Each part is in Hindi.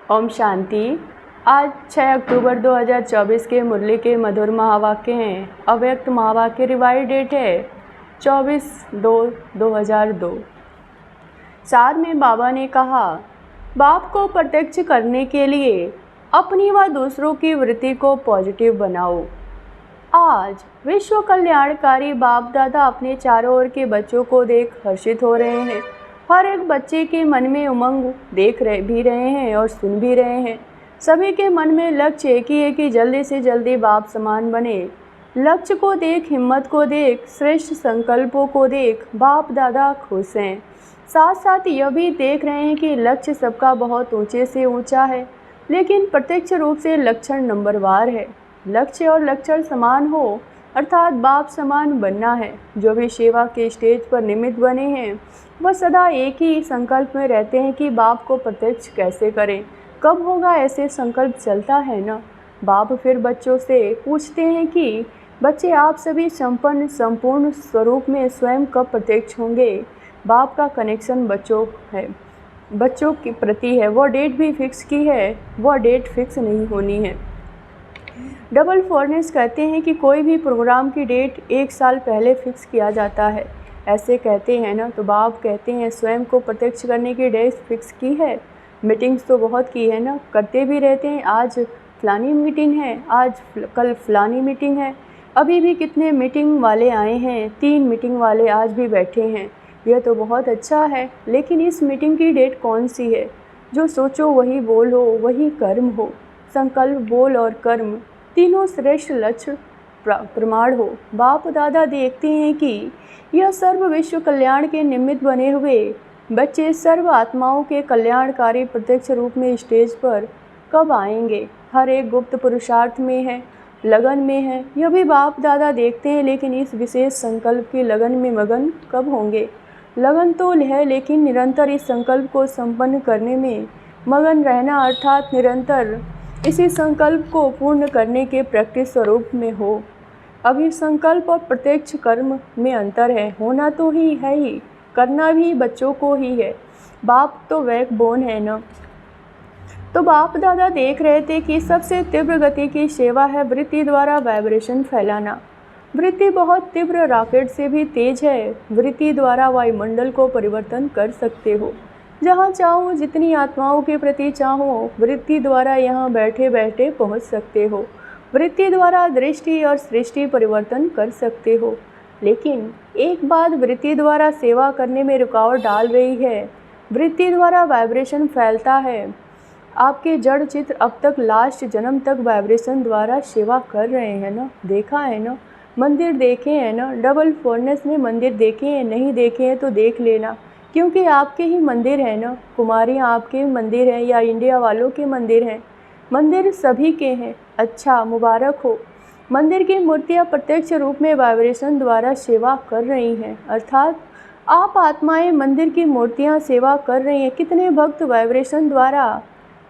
ओम शांति। आज 6 अक्टूबर 2024 के मुरली के मधुर महावाक्य हैं। अव्यक्त महावाक्य रिवाइज डेट है 24/2/2002। सार में बाबा ने कहा, बाप को प्रत्यक्ष करने के लिए अपनी व दूसरों की वृत्ति को पॉजिटिव बनाओ। आज विश्व कल्याणकारी बाप दादा अपने चारों ओर के बच्चों को देख हर्षित हो रहे हैं। हर एक बच्चे के मन में उमंग देख भी रहे हैं और सुन भी रहे हैं। सभी के मन में लक्ष्य एक ही है कि जल्दी से जल्दी बाप समान बने। लक्ष्य को देख, हिम्मत को देख, श्रेष्ठ संकल्पों को देख बाप दादा खुश हैं। साथ साथ यह भी देख रहे हैं कि लक्ष्य सबका बहुत ऊंचे से ऊंचा है, लेकिन प्रत्यक्ष रूप से लक्षण नंबरवार है। लक्ष्य और लक्षण समान हो अर्थात बाप समान बनना है। जो भी सेवा के स्टेज पर निमित्त बने हैं वह सदा एक ही संकल्प में रहते हैं कि बाप को प्रत्यक्ष कैसे करें, कब होगा, ऐसे संकल्प चलता है ना। बाप फिर बच्चों से पूछते हैं कि बच्चे आप सभी संपूर्ण स्वरूप में स्वयं कब प्रत्यक्ष होंगे। बाप का कनेक्शन बच्चों के प्रति है। वह डेट भी फिक्स की है, वह डेट फिक्स नहीं होनी है। डबल फॉरनेस कहते हैं कि कोई भी प्रोग्राम की डेट 1 साल पहले फिक्स किया जाता है, ऐसे कहते हैं ना। तो बाप कहते हैं स्वयं को प्रत्यक्ष करने की डेट फिक्स की है। मीटिंग्स तो बहुत की है ना, करते भी रहते हैं। आज फलानी मीटिंग है, आज कल फलानी मीटिंग है। अभी भी कितने मीटिंग वाले आए हैं, 3 मीटिंग वाले आज भी बैठे हैं। यह तो बहुत अच्छा है, लेकिन इस मीटिंग की डेट कौन सी है? जो सोचो वही बोलो, वही कर्म हो। संकल्प, बोल और कर्म तीनों श्रेष्ठ लक्ष्य प्रमाण हो। बाप दादा देखते हैं कि यह सर्व विश्व कल्याण के निमित्त बने हुए बच्चे सर्व आत्माओं के कल्याणकारी प्रत्यक्ष रूप में स्टेज पर कब आएंगे। हर एक गुप्त पुरुषार्थ में है, लगन में है। यह भी बाप दादा देखते हैं, लेकिन इस विशेष संकल्प की लगन में मगन कब होंगे। लगन तो है, लेकिन निरंतर इस संकल्प को संपन्न करने में मगन रहना अर्थात निरंतर इसी संकल्प को पूर्ण करने के प्रैक्टिस स्वरूप में हो। अभी संकल्प और प्रत्यक्ष कर्म में अंतर है। होना तो ही है ही, करना भी बच्चों को ही है। बाप तो बैकबोन है ना। तो बाप दादा देख रहे थे कि सबसे तीव्र गति की सेवा है वृत्ति द्वारा वाइब्रेशन फैलाना। वृत्ति बहुत तीव्र रॉकेट से भी तेज है। वृत्ति द्वारा वायुमंडल को परिवर्तन कर सकते हो। जहाँ चाहो, जितनी आत्माओं के प्रति चाहो, वृत्ति द्वारा यहाँ बैठे बैठे पहुँच सकते हो। वृत्ति द्वारा दृष्टि और सृष्टि परिवर्तन कर सकते हो। लेकिन एक बात वृत्ति द्वारा सेवा करने में रुकावट डाल रही है। वृत्ति द्वारा वाइब्रेशन फैलता है। आपके जड़ चित्र अब तक लास्ट जन्म तक वाइब्रेशन द्वारा सेवा कर रहे हैं ना, देखा है ना। मंदिर देखे हैं ना, डबल फॉरनेस में मंदिर देखे हैं, नहीं देखे हैं तो देख लेना, क्योंकि आपके ही मंदिर है ना। कुमारियाँ आपके मंदिर हैं या इंडिया वालों के मंदिर हैं। मंदिर सभी के हैं। अच्छा, मुबारक हो। मंदिर की मूर्तियाँ प्रत्यक्ष रूप में वाइब्रेशन द्वारा सेवा कर रही हैं, अर्थात आप आत्माएं मंदिर की मूर्तियाँ सेवा कर रही हैं। कितने भक्त वाइब्रेशन द्वारा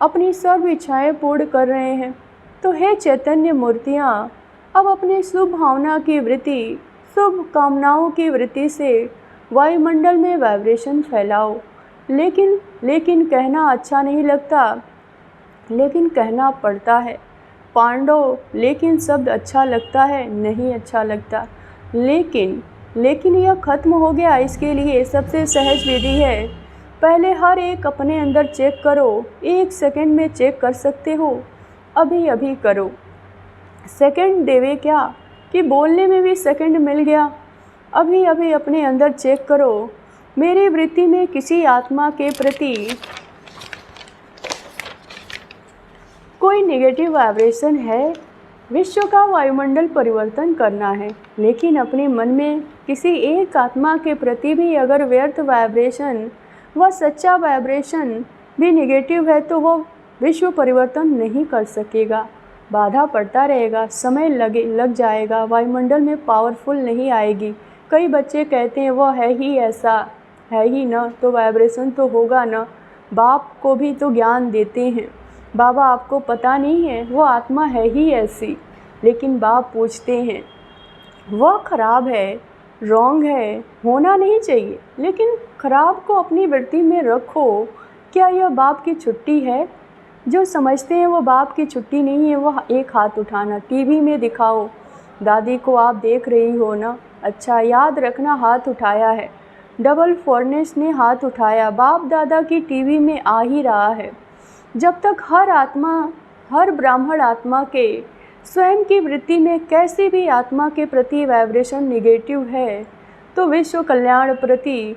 अपनी सर्व इच्छाएँ पूर्ण कर रहे हैं। तो हे चैतन्य मूर्तियाँ, अब अपनी शुभ भावना की वृत्ति, शुभ कामनाओं की वृत्ति से वायुमंडल में वाइब्रेशन फैलाओ। लेकिन कहना अच्छा नहीं लगता, लेकिन कहना पड़ता है। पांडव, लेकिन शब्द अच्छा लगता है, नहीं अच्छा लगता। लेकिन यह खत्म हो गया। इसके लिए सबसे सहज विधि है, पहले हर एक अपने अंदर चेक करो। 1 सेकंड में चेक कर सकते हो, अभी करो। सेकंड देवे क्या कि बोलने में भी सेकंड मिल गया। अभी अपने अंदर चेक करो, मेरी वृत्ति में किसी आत्मा के प्रति कोई नेगेटिव वाइब्रेशन है। विश्व का वायुमंडल परिवर्तन करना है, लेकिन अपने मन में किसी एक आत्मा के प्रति भी अगर व्यर्थ वाइब्रेशन व सच्चा वाइब्रेशन भी नेगेटिव है तो वह विश्व परिवर्तन नहीं कर सकेगा। बाधा पड़ता रहेगा, समय लग जाएगा, वायुमंडल में पावरफुल नहीं आएगी। कई बच्चे कहते हैं वह है ही ऐसा, है ही ना, तो वाइब्रेशन तो होगा ना। बाप को भी तो ज्ञान देते हैं। बाबा आपको पता नहीं है, वो आत्मा है ही ऐसी। लेकिन बाप पूछते हैं वह खराब है, रॉन्ग है, होना नहीं चाहिए, लेकिन खराब को अपनी वृत्ति में रखो। क्या यह बाप की छुट्टी है? जो समझते हैं वो बाप की छुट्टी नहीं है, वह एक हाथ उठाना। टीवी में दिखाओ, दादी को आप देख रही हो ना, अच्छा याद रखना हाथ उठाया है। डबल फॉरनेस ने हाथ उठाया, बाप दादा की टीवी में आ ही रहा है। जब तक हर ब्राह्मण आत्मा के स्वयं की वृत्ति में कैसी भी आत्मा के प्रति वाइब्रेशन निगेटिव है, तो विश्व कल्याण प्रति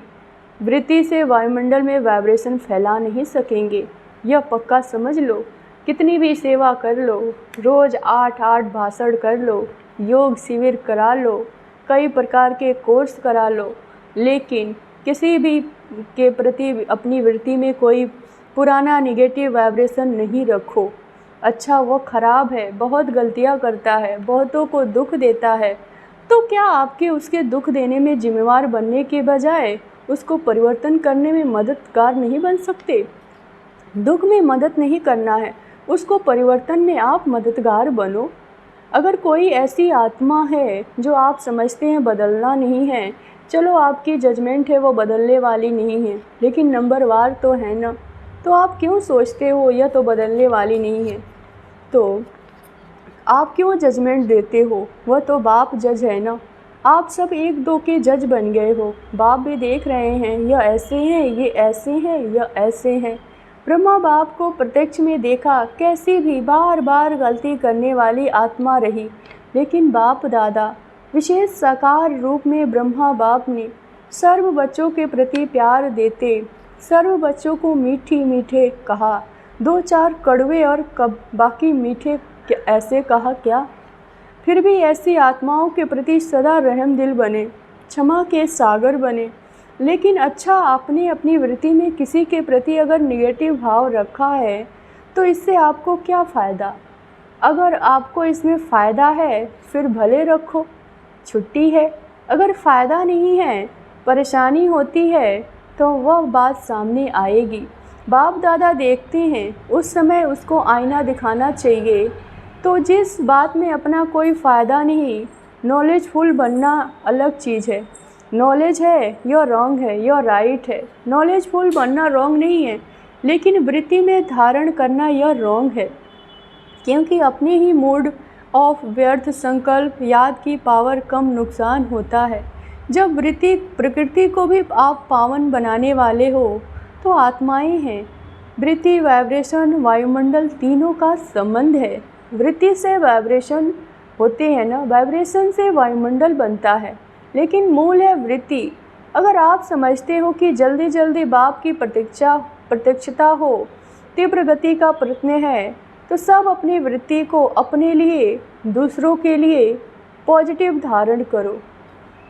वृत्ति से वायुमंडल में वाइब्रेशन फैला नहीं सकेंगे। यह पक्का समझ लो। कितनी भी सेवा कर लो, रोज़ 8-8 भाषण कर लो, योग शिविर करा लो, कई प्रकार के कोर्स करा लो, लेकिन किसी भी के प्रति अपनी वृत्ति में कोई पुराना निगेटिव वाइब्रेशन नहीं रखो। अच्छा वो ख़राब है, बहुत गलतियां करता है, बहुतों को दुख देता है, तो क्या आपके उसके दुख देने में जिम्मेवार बनने के बजाय उसको परिवर्तन करने में मददगार नहीं बन सकते? दुख में मदद नहीं करना है, उसको परिवर्तन में आप मददगार बनो। अगर कोई ऐसी आत्मा है जो आप समझते हैं बदलना नहीं है, चलो आपकी जजमेंट है वो बदलने वाली नहीं है, लेकिन नंबरवार तो है ना, तो आप क्यों सोचते हो यह तो बदलने वाली नहीं है? तो आप क्यों जजमेंट देते हो? वह तो बाप जज है ना। आप सब एक दो के जज बन गए हो। बाप भी देख रहे हैं, यह ऐसे हैं, ये ऐसे हैं, यह ऐसे हैं। ब्रह्मा बाप को प्रत्यक्ष में देखा, कैसी भी बार बार गलती करने वाली आत्मा रही, लेकिन बाप दादा विशेष साकार रूप में ब्रह्मा बाप ने सर्व बच्चों के प्रति प्यार देते सर्व बच्चों को मीठे मीठे कहा। 2-4 कड़वे और बाकी मीठे ऐसे कहा क्या? फिर भी ऐसी आत्माओं के प्रति सदा रहम दिल बने, क्षमा के सागर बने। लेकिन अच्छा, आपने अपनी वृत्ति में किसी के प्रति अगर निगेटिव भाव रखा है तो इससे आपको क्या फ़ायदा? अगर आपको इसमें फ़ायदा है फिर भले रखो, छुट्टी है। अगर फ़ायदा नहीं है, परेशानी होती है, तो वह बात सामने आएगी। बाप दादा देखते हैं, उस समय उसको आईना दिखाना चाहिए। तो जिस बात में अपना कोई फ़ायदा नहीं, नॉलेजफुल बनना अलग चीज़ है। नॉलेज है या रॉन्ग है या राइट है, नॉलेजफुल बनना रॉन्ग नहीं है, लेकिन वृत्ति में धारण करना यह रॉन्ग है, क्योंकि अपने ही मूड ऑफ व्यर्थ संकल्प याद की पावर कम नुकसान होता है। जब वृत्ति प्रकृति को भी आप पावन बनाने वाले हो तो आत्माएं हैं। वृत्ति, वाइब्रेशन, वायुमंडल तीनों का संबंध है। वृत्ति से वाइब्रेशन होते हैं ना, वाइब्रेशन से वायुमंडल बनता है, लेकिन मूल है वृत्ति। अगर आप समझते हो कि जल्दी जल्दी बाप की प्रत्यक्षता हो, तीव्र गति का प्रयत्न है, तो सब अपनी वृत्ति को अपने लिए, दूसरों के लिए पॉजिटिव धारण करो।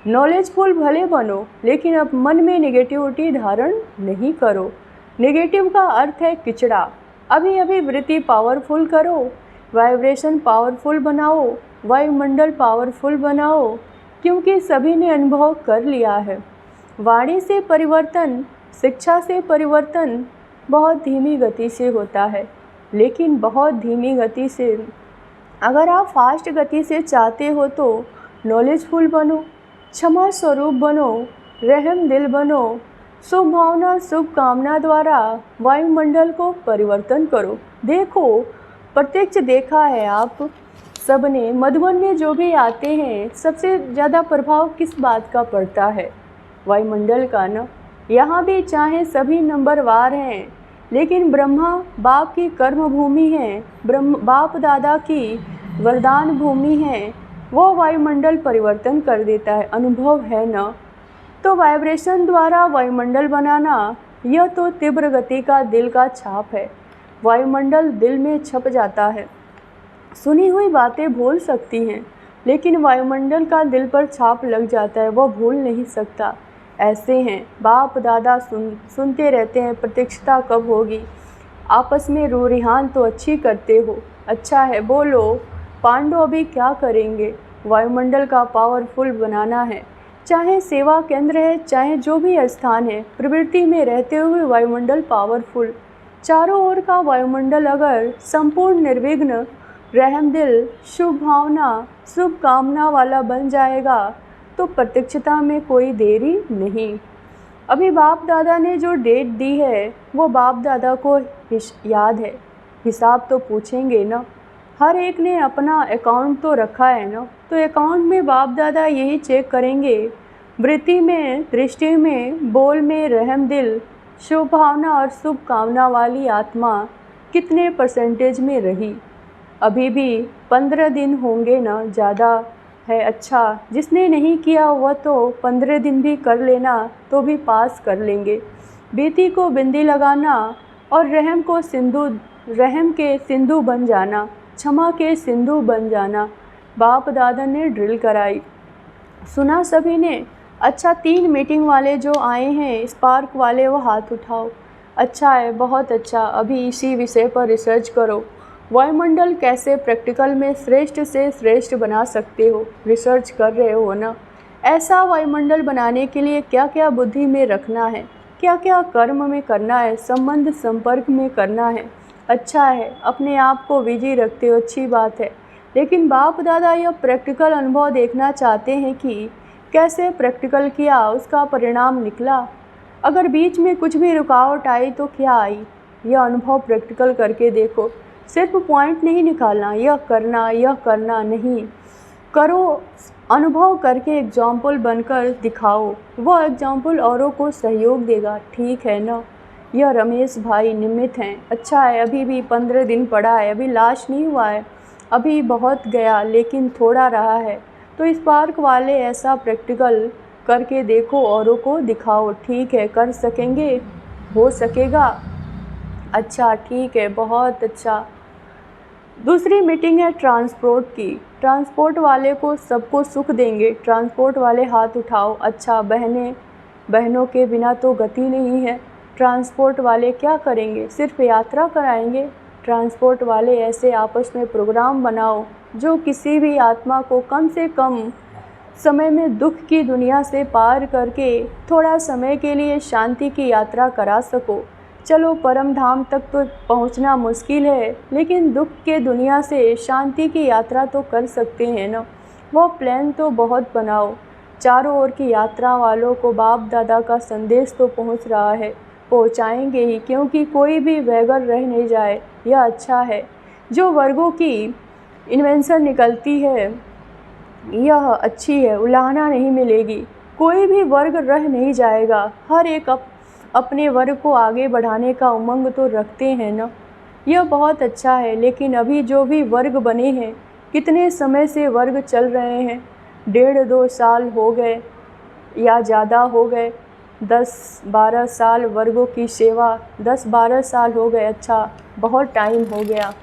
नॉलेजफुल भले बनो, लेकिन अब मन में नेगेटिविटी धारण नहीं करो। नेगेटिव का अर्थ है किचड़ा। अभी अभी वृत्ति पावरफुल करो, वाइब्रेशन पावरफुल बनाओ, वायुमंडल पावरफुल बनाओ, क्योंकि सभी ने अनुभव कर लिया है। वाणी से परिवर्तन, शिक्षा से परिवर्तन बहुत धीमी गति से होता है, लेकिन बहुत धीमी गति से। अगर आप फास्ट गति से चाहते हो तो नॉलेजफुल बनो, क्षमा स्वरूप बनो, रहम दिल बनो, शुभ भावना, शुभ कामना द्वारा वायुमंडल को परिवर्तन करो। देखो, प्रत्यक्ष देखा है आप सबने, मधुबन में जो भी आते हैं सबसे ज़्यादा प्रभाव किस बात का पड़ता है? वायुमंडल का ना। यहाँ भी चाहे सभी नंबरवार हैं, लेकिन ब्रह्मा बाप की कर्म भूमि है, बाप दादा की वरदान भूमि है, वो वायुमंडल परिवर्तन कर देता है। अनुभव है ना? तो वाइब्रेशन द्वारा वायुमंडल बनाना, यह तो तीव्र गति का दिल का छाप है। वायुमंडल दिल में छप जाता है। सुनी हुई बातें भूल सकती हैं, लेकिन वायुमंडल का दिल पर छाप लग जाता है, वह भूल नहीं सकता। ऐसे हैं बाप दादा, सुनते रहते हैं प्रत्यक्षता कब होगी। आपस में रूरिहान तो अच्छी करते हो, अच्छा है बोलो। पांडव अभी क्या करेंगे? वायुमंडल का पावरफुल बनाना है। चाहे सेवा केंद्र है, चाहे जो भी स्थान है, प्रवृत्ति में रहते हुए वायुमंडल पावरफुल। चारों ओर का वायुमंडल अगर संपूर्ण निर्विघ्न, रहमदिल, शुभ भावना, शुभ कामना वाला बन जाएगा तो प्रत्यक्षता में कोई देरी नहीं। अभी बाप दादा ने जो डेट दी है वो बाप दादा को याद है। हिसाब तो पूछेंगे ना। हर एक ने अपना अकाउंट तो रखा है ना, तो अकाउंट में बाप दादा यही चेक करेंगे, वृत्ति में, दृष्टि में, बोल में, रहम दिल, शुभ भावना और शुभ कामना वाली आत्मा कितने परसेंटेज में रही। अभी भी 15 दिन होंगे ना, ज़्यादा है। अच्छा, जिसने नहीं किया वह तो 15 दिन भी कर लेना तो भी पास कर लेंगे। बेटी को बिंदी लगाना और रहम के सिंधु बन जाना, क्षमा के सिंधु बन जाना, बाप दादा ने ड्रिल कराई। सुना सभी ने? अच्छा, 3 मीटिंग वाले जो आए हैं, स्पार्क वाले, वो हाथ उठाओ। अच्छा है, बहुत अच्छा। अभी इसी विषय पर रिसर्च करो, वायुमंडल कैसे प्रैक्टिकल में श्रेष्ठ से श्रेष्ठ बना सकते हो। रिसर्च कर रहे हो ना? ऐसा वायुमंडल बनाने के लिए क्या क्या बुद्धि में रखना है, क्या क्या कर्म में करना है, संबंध संपर्क में करना है। अच्छा है, अपने आप को बिजी रखते हो, अच्छी बात है। लेकिन बाप दादा यह प्रैक्टिकल अनुभव देखना चाहते हैं कि कैसे प्रैक्टिकल किया, उसका परिणाम निकला। अगर बीच में कुछ भी रुकावट आई तो क्या आई, यह अनुभव प्रैक्टिकल करके देखो। सिर्फ पॉइंट नहीं निकालना, यह करना नहीं, करो, अनुभव करके एग्जाम्पल बनकर दिखाओ। वह एग्जाम्पल औरों को सहयोग देगा, ठीक है ना? यह रमेश भाई निमित्त हैं। अच्छा है, अभी भी 15 दिन पड़ा है, अभी लास्ट नहीं हुआ है, अभी बहुत गया लेकिन थोड़ा रहा है। तो स्पार्क वाले ऐसा प्रैक्टिकल करके देखो, औरों को दिखाओ। ठीक है, कर सकेंगे, हो सकेगा। अच्छा, ठीक है, बहुत अच्छा। दूसरी मीटिंग है ट्रांसपोर्ट की। ट्रांसपोर्ट वाले को सबको सुख देंगे। ट्रांसपोर्ट वाले हाथ उठाओ। अच्छा, बहनों के बिना तो गति नहीं है। ट्रांसपोर्ट वाले क्या करेंगे? सिर्फ यात्रा कराएंगे। ट्रांसपोर्ट वाले ऐसे आपस में प्रोग्राम बनाओ जो किसी भी आत्मा को कम से कम समय में दुख की दुनिया से पार करके थोड़ा समय के लिए शांति की यात्रा करा सको। चलो, परम धाम तक तो पहुंचना मुश्किल है, लेकिन दुख के दुनिया से शांति की यात्रा तो कर सकते हैं ना। वो प्लान तो बहुत बनाओ। चारों ओर की यात्रा वालों को बाप दादा का संदेश तो पहुंच रहा है, पहुंचाएंगे ही, क्योंकि कोई भी वैगर रह नहीं जाए। यह अच्छा है। जो वर्गों की इन्वेंशन निकलती है यह अच्छी है, उलाहना नहीं मिलेगी, कोई भी वर्ग रह नहीं जाएगा। हर एक अपने वर्ग को आगे बढ़ाने का उमंग तो रखते हैं ना। यह बहुत अच्छा है। लेकिन अभी जो भी वर्ग बने हैं, कितने समय से वर्ग चल रहे हैं? 1.5-2 साल हो गए या ज़्यादा हो गए, 10-12 साल वर्गों की सेवा, 10-12 साल हो गए। अच्छा, बहुत टाइम हो गया।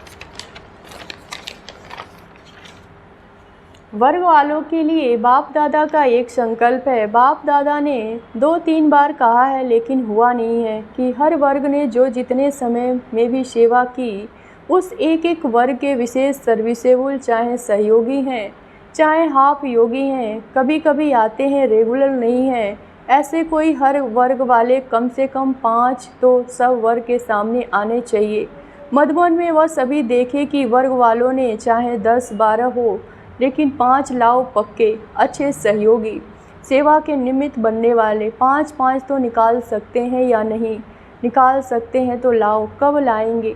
वर्ग वालों के लिए बाप दादा का एक संकल्प है। बाप दादा ने 2-3 बार कहा है, लेकिन हुआ नहीं है, कि हर वर्ग ने जो जितने समय में भी सेवा की, उस एक एक वर्ग के विशेष सर्विसेबल, चाहे सहयोगी हैं, चाहे हाफ योगी हैं, कभी कभी आते हैं, रेगुलर नहीं है, ऐसे कोई हर वर्ग वाले कम से कम 5 तो सब वर्ग के सामने आने चाहिए। मधुबन में वह सभी देखे कि वर्ग वालों ने चाहे 10-12 हो, लेकिन 5 लाओ पक्के, अच्छे सहयोगी, सेवा के निमित्त बनने वाले। 5-5 तो निकाल सकते हैं या नहीं? निकाल सकते हैं तो लाओ। कब लाएंगे?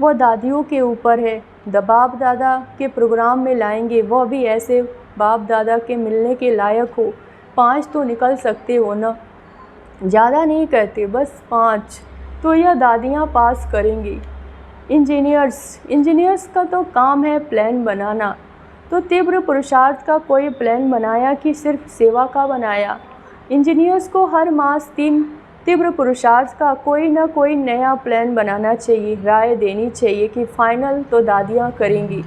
वह दादियों के ऊपर है। बाप दादा के प्रोग्राम में लाएंगे, वह भी ऐसे बाप दादा के मिलने के लायक हो। 5 तो निकल सकते हो ना? ज़्यादा नहीं कहते, बस 5 तो यह दादियाँ पास करेंगी। इंजीनियर्स का तो काम है प्लान बनाना। तो तीव्र पुरुषार्थ का कोई प्लान बनाया कि सिर्फ सेवा का बनाया? इंजीनियर्स को हर मास 3 तीव्र पुरुषार्थ का कोई ना कोई नया प्लान बनाना चाहिए, राय देनी चाहिए कि फाइनल तो दादियाँ करेंगी।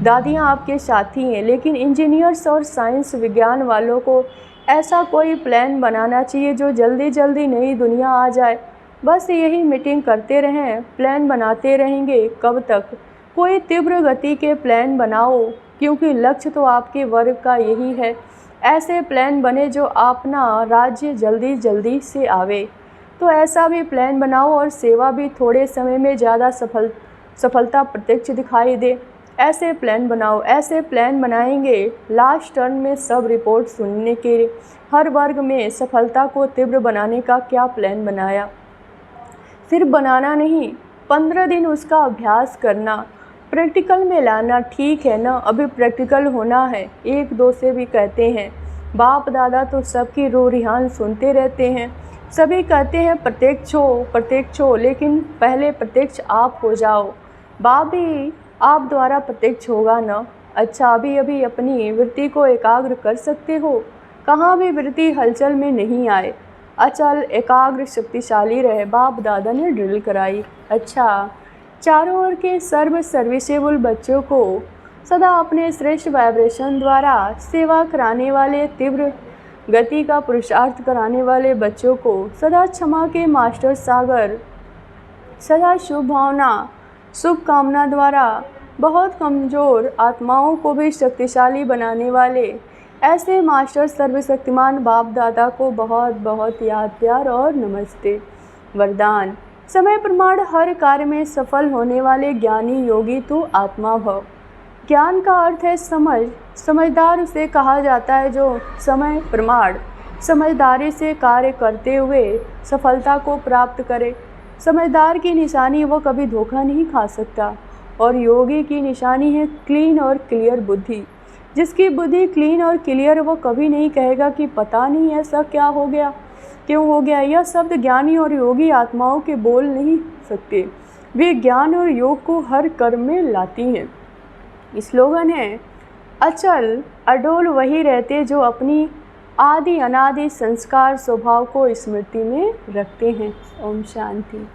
दादियाँ आपके साथी हैं, लेकिन इंजीनियर्स और साइंस विज्ञान वालों को ऐसा कोई प्लान बनाना चाहिए जो जल्दी जल्दी नई दुनिया आ जाए। बस यही मीटिंग करते रहें, प्लान बनाते रहेंगे कब तक? कोई तीव्र गति के प्लान बनाओ, क्योंकि लक्ष्य तो आपके वर्ग का यही है। ऐसे प्लान बने जो अपना राज्य जल्दी जल्दी से आवे। तो ऐसा भी प्लान बनाओ और सेवा भी थोड़े समय में ज़्यादा सफलता प्रत्यक्ष दिखाई दे। ऐसे प्लान बनाओ। ऐसे प्लान बनाएंगे लास्ट टर्न में सब रिपोर्ट सुनने के लिए। हर वर्ग में सफलता को तीव्र बनाने का क्या प्लान बनाया? सिर्फ बनाना नहीं, 15 दिन उसका अभ्यास करना, प्रैक्टिकल में लाना। ठीक है ना, अभी प्रैक्टिकल होना है। एक दो से भी कहते हैं। बाप दादा तो सबकी रो रिहान सुनते रहते हैं। सभी कहते हैं प्रत्यक्ष हो, लेकिन पहले प्रत्यक्ष आप हो जाओ। बाप भी आप द्वारा प्रत्यक्ष होगा ना। अच्छा, अभी अभी अपनी वृत्ति को एकाग्र कर सकते हो। कहाँ भी वृत्ति हलचल में नहीं आए, अचल एकाग्र शक्तिशाली रहे। बाप दादा ने ड्रिल कराई। अच्छा, चारों ओर के सर्विसेबल बच्चों को सदा अपने श्रेष्ठ वाइब्रेशन द्वारा सेवा कराने वाले, तीव्र गति का पुरुषार्थ कराने वाले बच्चों को सदा क्षमा के मास्टर सागर, सदा शुभ भावना शुभ कामना द्वारा बहुत कमज़ोर आत्माओं को भी शक्तिशाली बनाने वाले ऐसे मास्टर सर्वशक्तिमान बाप दादा को बहुत बहुत याद, प्यार और नमस्ते। वरदान। समय प्रमाण। हर कार्य में सफल होने वाले ज्ञानी योगी तू आत्मा भव। ज्ञान का अर्थ है समझ। समझदार उसे कहा जाता है जो समय प्रमाण समझदारी से कार्य करते हुए सफलता को प्राप्त करे। समझदार की निशानी वो कभी धोखा नहीं खा सकता, और योगी की निशानी है क्लीन और क्लियर बुद्धि। जिसकी बुद्धि क्लीन और क्लियर, वो कभी नहीं कहेगा कि पता नहीं ऐसा क्या हो गया, क्यों हो गया। यह शब्द ज्ञानी और योगी आत्माओं के बोल नहीं सकते। वे ज्ञान और योग को हर कर्म में लाती हैं। स्लोगन है, अचल अडोल वही रहते जो अपनी आदि अनादि संस्कार स्वभाव को स्मृति में रखते हैं। ओम शांति।